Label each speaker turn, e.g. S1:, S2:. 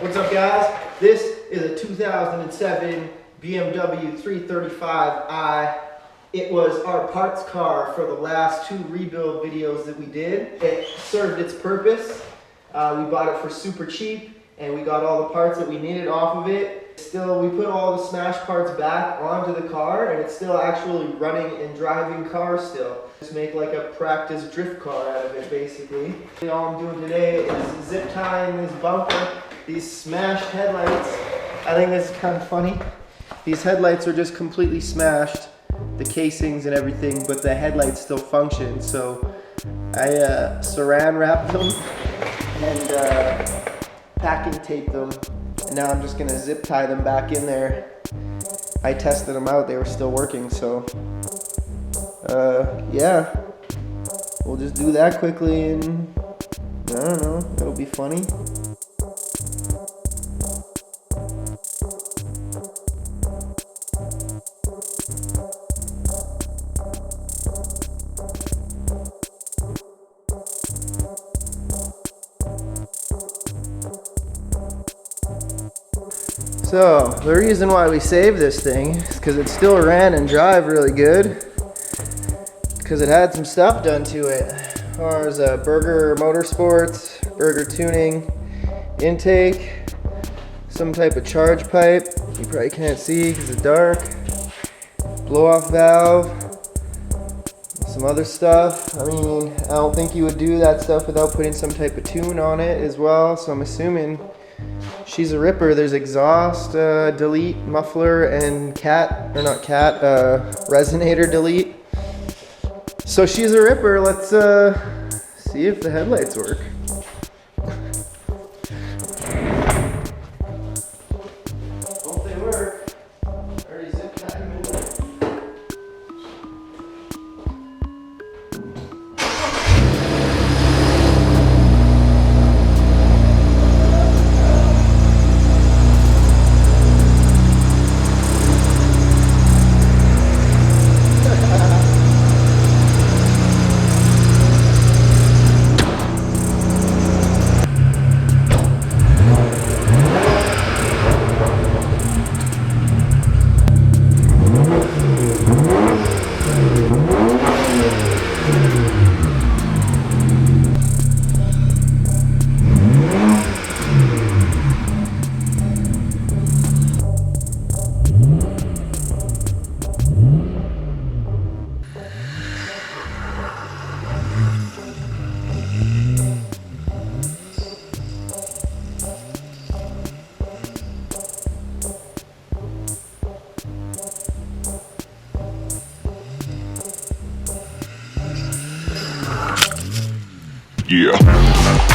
S1: What's up, guys? This is a 2007 BMW 335i. It was our parts car for the last 2 rebuild videos that we did. It served its purpose. We bought it for super cheap and we got all the parts that we needed off of it. Still, we put all the smashed parts back onto the car and it's still actually running and driving car still. Just make like a practice drift car out of it, basically. All I'm doing today is zip tying this bumper, these smashed headlights. I think this is kind of funny. These headlights are just completely smashed, the casings and everything, but the headlights still function. So I saran wrapped them and packing taped them. And now I'm just gonna zip tie them back in there. I tested them out, they were still working, so yeah. We'll just do that quickly and I don't know, it'll be funny. So, the reason why we saved this thing is because it still ran and drive really good. Because it had some stuff done to it. As far as Burger Motorsports, Burger Tuning, intake, some type of charge pipe. You probably can't see because it's dark. Blow-off valve. Some other stuff. I mean, I don't think you would do that stuff without putting some type of tune on it as well. So I'm assuming she's a ripper. There's exhaust delete, muffler, and resonator delete. So she's a ripper. Let's see if the headlights work. Hope they work. Already zip tied them in there.
S2: Yeah.